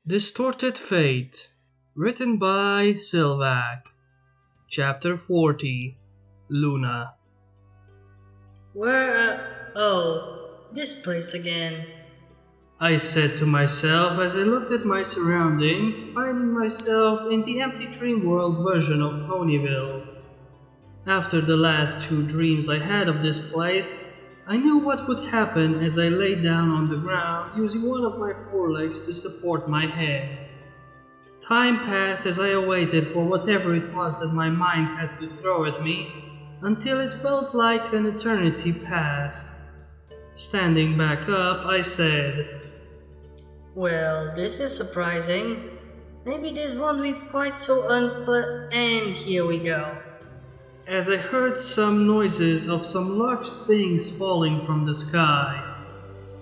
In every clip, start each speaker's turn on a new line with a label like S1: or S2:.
S1: Distorted Fate, written by Silvac. Chapter 40, Luna.
S2: This place again.
S1: I said to myself as I looked at my surroundings, finding myself in the empty dream world version of Ponyville. After the last two dreams I had of this place, I knew what would happen as I lay down on the ground using one of my forelegs to support my head. Time passed as I awaited for whatever it was that my mind had to throw at me, until it felt like an eternity passed. Standing back up, I said,
S2: Well, this is surprising. Maybe this won't be quite so and here we go.
S1: as I heard some noises of some large things falling from the sky.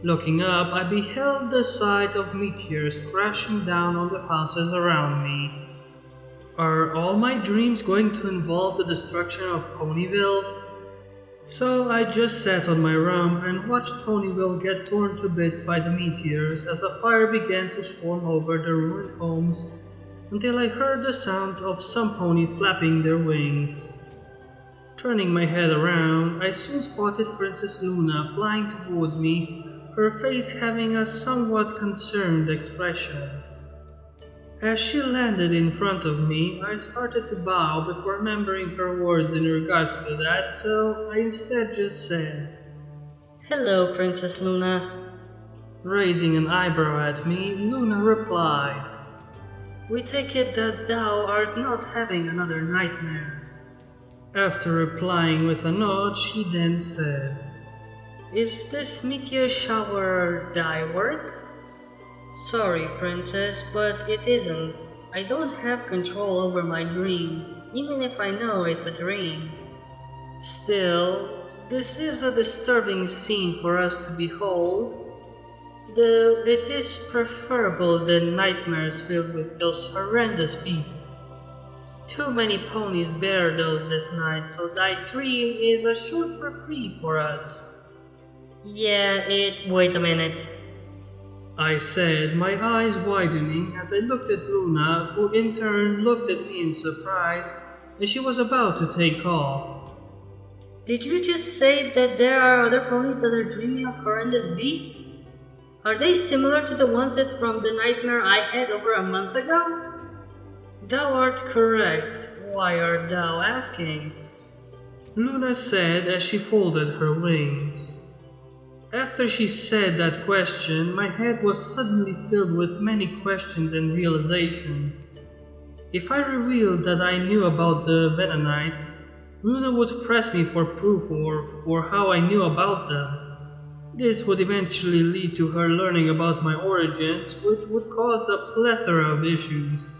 S1: Looking up, I beheld the sight of meteors crashing down on the houses around me. Are all my dreams going to involve the destruction of Ponyville? So I just sat on my rump and watched Ponyville get torn to bits by the meteors as a fire began to swarm over the ruined homes until I heard the sound of some pony flapping their wings. Turning my head around, I soon spotted Princess Luna flying towards me, her face having a somewhat concerned expression. As she landed in front of me, I started to bow before remembering her words in regards to that, so I instead just said,
S2: Hello, Princess Luna.
S1: Raising an eyebrow at me, Luna replied, We take it that thou art not having another nightmare. After replying with a nod, she then said, Is this meteor shower thy work?
S2: Sorry, Princess, but it isn't. I don't have control over my dreams, even if I know it's a dream.
S1: Still, this is a disturbing scene for us to behold, though it is preferable than nightmares filled with those horrendous beasts. Too many ponies bear those this night, so thy dream is a short reprieve for us.
S2: Wait a minute.
S1: I said, my eyes widening as I looked at Luna, who in turn looked at me in surprise as she was about to take off.
S2: Did you just say that there are other ponies that are dreaming of horrendous beasts? Are they similar to the ones that from the nightmare I had over a month ago?
S1: Thou art correct. Why art thou asking? Luna said as she folded her wings. After she said that question, my head was suddenly filled with many questions and realizations. If I revealed that I knew about the Venonites, Luna would press me for proof or for how I knew about them. This would eventually lead to her learning about my origins, which would cause a plethora of issues.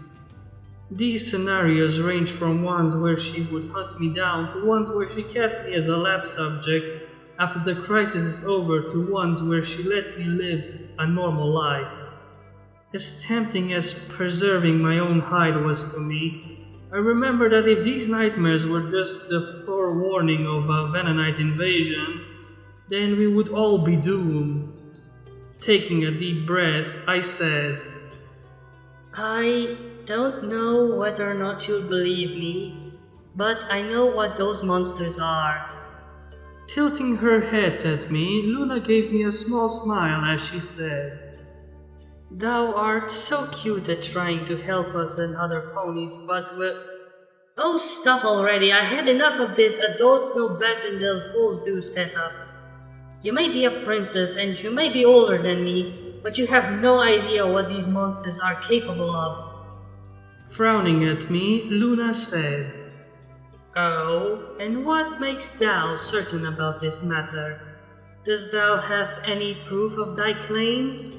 S1: These scenarios range from ones where she would hunt me down to ones where she kept me as a lab subject after the crisis is over to ones where she let me live a normal life. As tempting as preserving my own hide was to me, I remember that if these nightmares were just the forewarning of a Venonite invasion, then we would all be doomed. Taking a deep breath, I said,
S2: I don't know whether or not you'll believe me, but I know what those monsters are.
S1: Tilting her head at me, Luna gave me a small smile as she said, Thou art so cute at trying to help us and other ponies, but
S2: Oh, stop already, I had enough of this adults know better than fools do setup. You may be a princess and you may be older than me, but you have no idea what these monsters are capable of.
S1: Frowning at me, Luna said, Oh, and what makes thou certain about this matter? Dost thou have any proof of thy claims?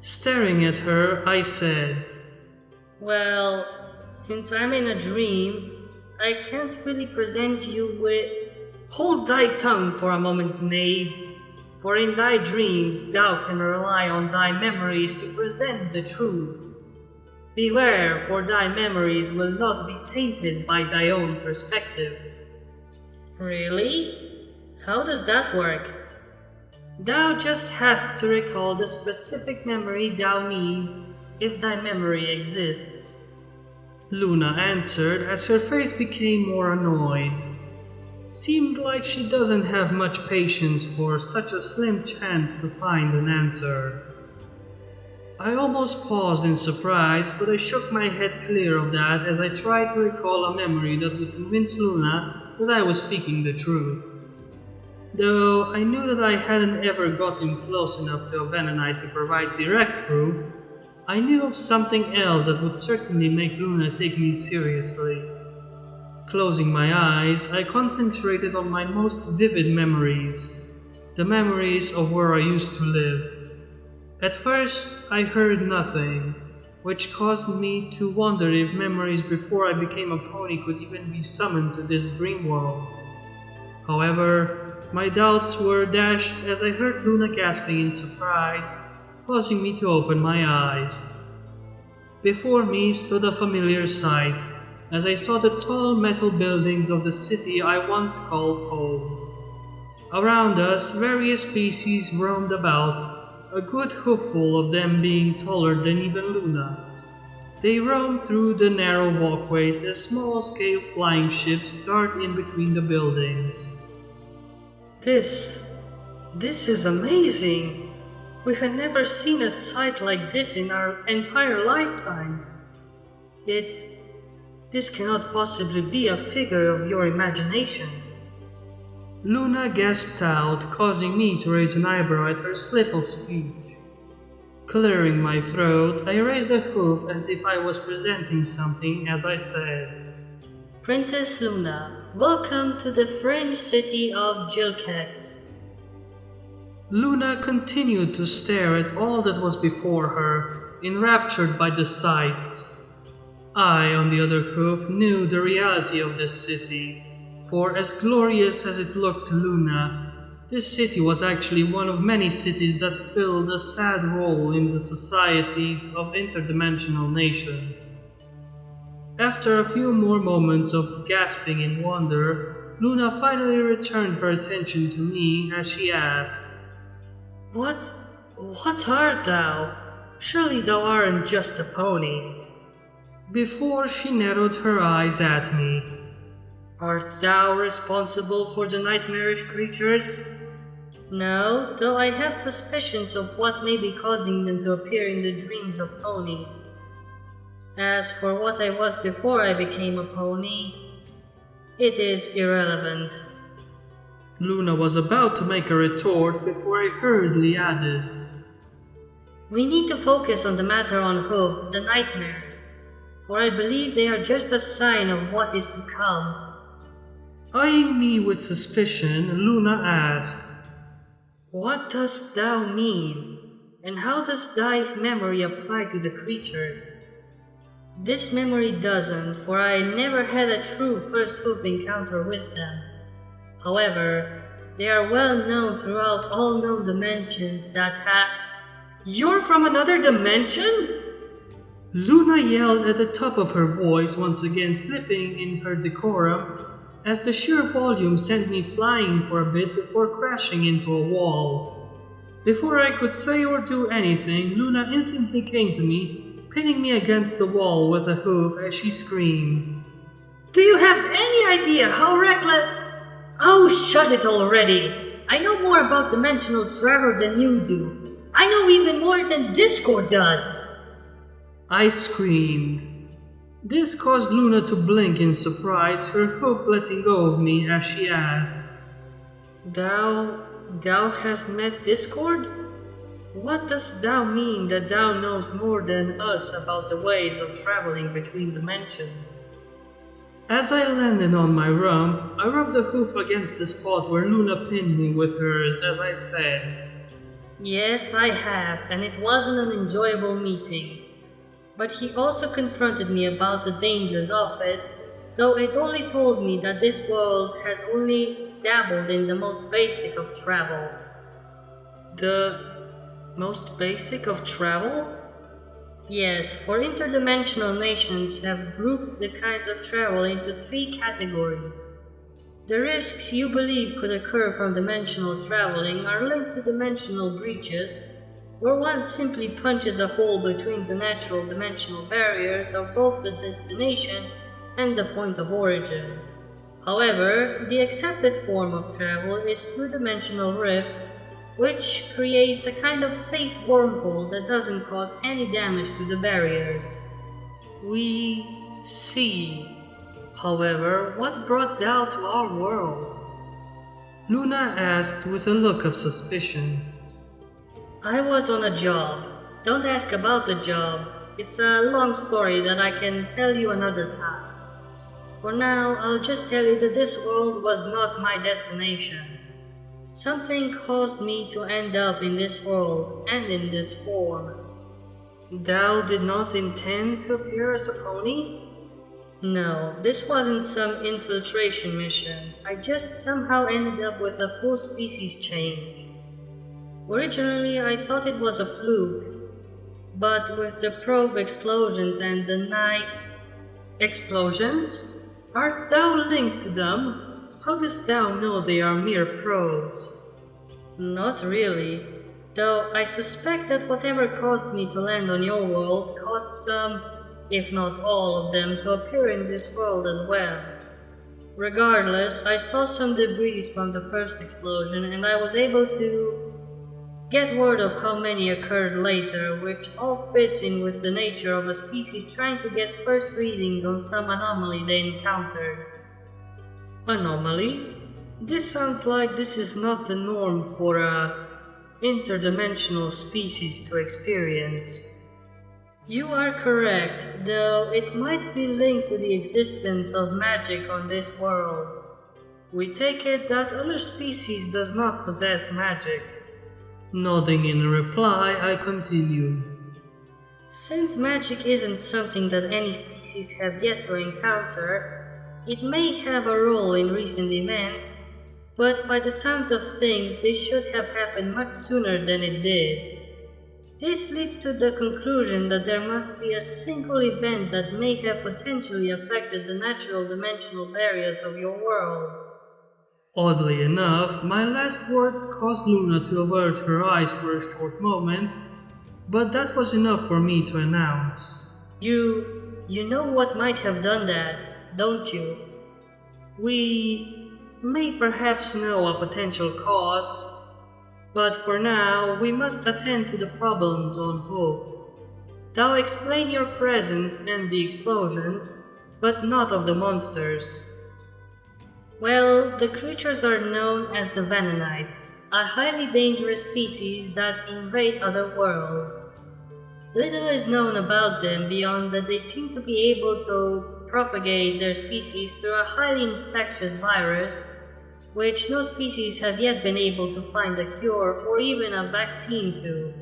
S1: Staring at her, I said,
S2: Well, since I'm in a dream, I can't really present you with...
S1: Hold thy tongue for a moment, knave, for in thy dreams thou can rely on thy memories to present the truth. Beware, for thy memories will not be tainted by thy own perspective.
S2: Really? How does that work?
S1: Thou just hast to recall the specific memory thou needs
S2: if thy memory exists.
S1: Luna answered as her face became more annoyed. Seemed like she doesn't have much patience for such a slim chance to find an answer. I almost paused in surprise, but I shook my head clear of that as I tried to recall a memory that would convince Luna that I was speaking the truth. Though I knew that I hadn't ever gotten close enough to a Vanonite to provide direct proof, I knew of something else that would certainly make Luna take me seriously. Closing my eyes, I concentrated on my most vivid memories, the memories of where I used to live. At first, I heard nothing, which caused me to wonder if memories before I became a pony could even be summoned to this dream world. However, my doubts were dashed as I heard Luna gasping in surprise, causing me to open my eyes. Before me stood a familiar sight, as I saw the tall metal buildings of the city I once called home. Around us, various species roamed about, a good hoofful of them being taller than even Luna. They roamed through the narrow walkways as small-scale flying ships dart in between the buildings.
S2: This is amazing! We had never seen a sight like this in our entire lifetime. This cannot possibly be a figure of your imagination.
S1: Luna gasped out, causing me to raise an eyebrow at her slip of speech. Clearing my throat, I raised a hoof as if I was presenting something as I said,
S2: Princess Luna, welcome to the fringe city of Jilkax.
S1: Luna continued to stare at all that was before her, enraptured by the sights. I, on the other hoof, knew the reality of this city. For as glorious as it looked to Luna, this city was actually one of many cities that filled a sad role in the societies of interdimensional nations. After a few more moments of gasping in wonder, Luna finally returned her attention to me as she asked,
S2: What art thou? Surely thou aren't just a pony.
S1: Before she narrowed her eyes at me.
S2: Art thou responsible for the nightmarish creatures? No, though I have suspicions of what may be causing them to appear in the dreams of ponies. As for what I was before I became a pony, it is irrelevant.
S1: Luna was about to make a retort before I hurriedly added,
S2: We need to focus on the matter on hoof, the nightmares, for I believe they are just a sign of what is to come.
S1: Eyeing me with suspicion, Luna asked,
S2: What dost thou mean, and how does thy memory apply to the creatures? This memory doesn't, for I never had a true first hoof encounter with them. However, they are well known throughout all known dimensions that have... You're from another dimension?
S1: Luna yelled at the top of her voice, once again slipping in her decorum, as the sheer volume sent me flying for a bit before crashing into a wall. Before I could say or do anything, Luna instantly came to me, pinning me against the wall with a hoof as she screamed.
S2: Do you have any idea how reckless... Oh, shut it already! I know more about dimensional travel than you do. I know even more than Discord does!
S1: I screamed. This caused Luna to blink in surprise, her hoof letting go of me as she asked,
S2: Thou hast met Discord? What does thou mean that thou knows more than us about the ways of traveling between dimensions?
S1: As I landed on my rump, I rubbed the hoof against the spot where Luna pinned me with hers as I said,
S2: Yes, I have, and it wasn't an enjoyable meeting. But he also confronted me about the dangers of it, though it only told me that this world has only dabbled in the most basic of travel. The most basic of travel? Yes, for interdimensional nations have grouped the kinds of travel into 3 categories. The risks you believe could occur from dimensional traveling are linked to dimensional breaches, where one simply punches a hole between the natural dimensional barriers of both the destination and the point of origin. However, the accepted form of travel is through dimensional rifts, which creates a kind of safe wormhole that doesn't cause any damage to the barriers.
S1: We see. However, what brought Thou to our world? Luna asked with a look of suspicion.
S2: I was on a job. Don't ask about the job. It's a long story that I can tell you another time. For now, I'll just tell you that this world was not my destination. Something caused me to end up in this world and in this form.
S1: Thou did not intend to appear as a pony?
S2: No, this wasn't some infiltration mission. I just somehow ended up with a full species change. Originally, I thought it was a fluke, but with the probe explosions and the night...
S1: Explosions? Art thou linked to them? How dost thou know they are mere probes?
S2: Not really, though I suspect that whatever caused me to land on your world caused some, if not all of them, to appear in this world as well. Regardless, I saw some debris from the first explosion and I was able to get word of how many occurred later, which all fits in with the nature of a species trying to get first readings on some anomaly they encountered.
S1: Anomaly? This sounds like this is not the norm for a interdimensional species to experience.
S2: You are correct, though it might be linked to the existence of magic on this world.
S1: We take it that other species does not possess magic. Nodding in reply, I continued.
S2: Since magic isn't something that any species have yet to encounter, it may have a role in recent events, but by the sounds of things, this should have happened much sooner than it did. This leads to the conclusion that there must be a single event that may have potentially affected the natural dimensional barriers of your world.
S1: Oddly enough, my last words caused Luna to avert her eyes for a short moment, but that was enough for me to announce.
S2: You know what might have done that, don't you?
S1: We may perhaps know a potential cause, but for now we must attend to the problems on hook. Thou explain your presence and the explosions, but not of the monsters.
S2: Well, the creatures are known as the Vananites, a highly dangerous species that invade other worlds. Little is known about them beyond that they seem to be able to propagate their species through a highly infectious virus, which no species have yet been able to find a cure or even a vaccine to.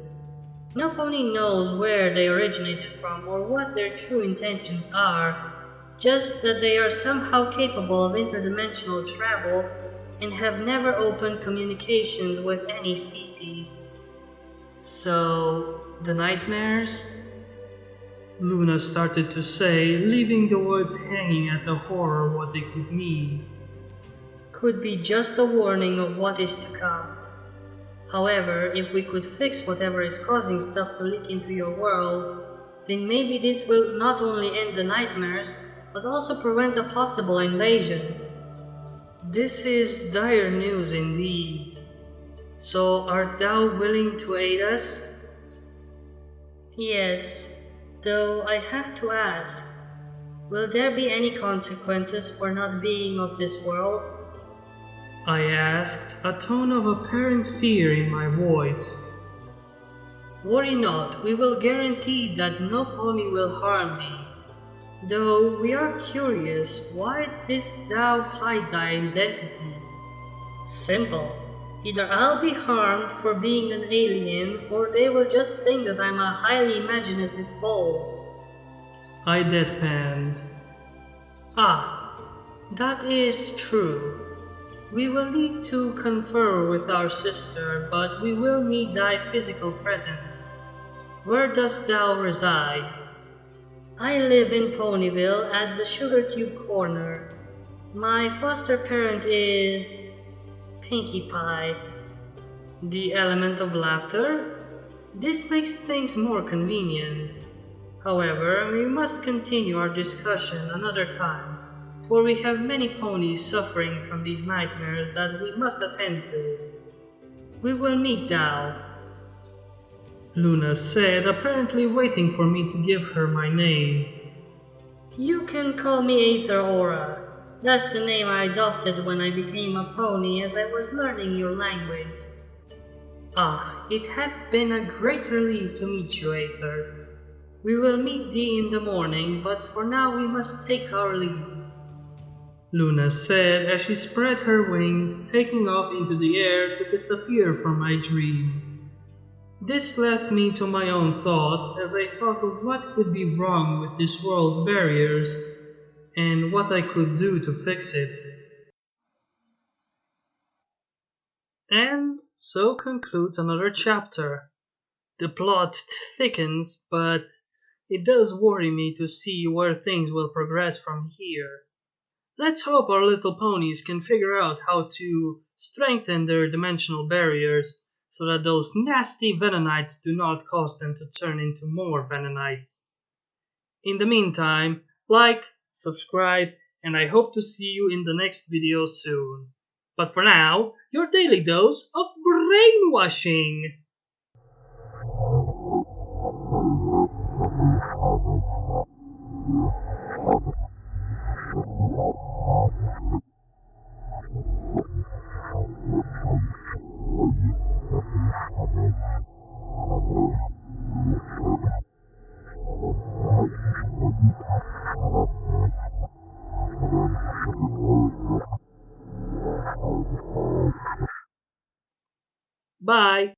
S2: No pony knows where they originated from or what their true intentions are, just that they are somehow capable of interdimensional travel and have never opened communications with any species.
S1: So, the nightmares? Luna started to say, leaving the words hanging at the horror what they could mean.
S2: Could be just a warning of what is to come. However, if we could fix whatever is causing stuff to leak into your world, then maybe this will not only end the nightmares, but also prevent a possible invasion.
S1: This is dire news indeed. So art thou willing to aid us?
S2: Yes, though I have to ask, will there be any consequences for not being of this world?
S1: I asked, a tone of apparent fear in my voice. Worry not, we will guarantee that no pony will harm thee. Though we are curious, why didst thou hide thy identity?
S2: Simple. Either I'll be harmed for being an alien, or they will just think that I'm a highly imaginative foe.
S1: I deadpanned. Ah, that is true. We will need to confer with our sister, but we will need thy physical presence. Where dost thou reside?
S2: I live in Ponyville at the Sugar Cube Corner. My foster parent is Pinkie Pie.
S1: The element of laughter?
S2: This makes things more convenient. However, we must continue our discussion another time, for we have many ponies suffering from these nightmares that we must attend to. We will meet now.
S1: Luna said, apparently waiting for me to give her my name.
S2: You can call me Aether Aura. That's the name I adopted when I became a pony as I was learning your language. Ah, it has been a great relief to meet you, Aether. We will meet thee in the morning, but for now we must take our leave.
S1: Luna said as she spread her wings, taking off into the air to disappear from my dream. This left me to my own thoughts as I thought of what could be wrong with this world's barriers and what I could do to fix it. And so concludes another chapter. The plot thickens, but it does worry me to see where things will progress from here. Let's hope our little ponies can figure out how to strengthen their dimensional barriers so that those nasty Venonites do not cause them to turn into more Venonites. In the meantime, like, subscribe, and I hope to see you in the next video soon. But for now, your daily dose of brainwashing! Bye!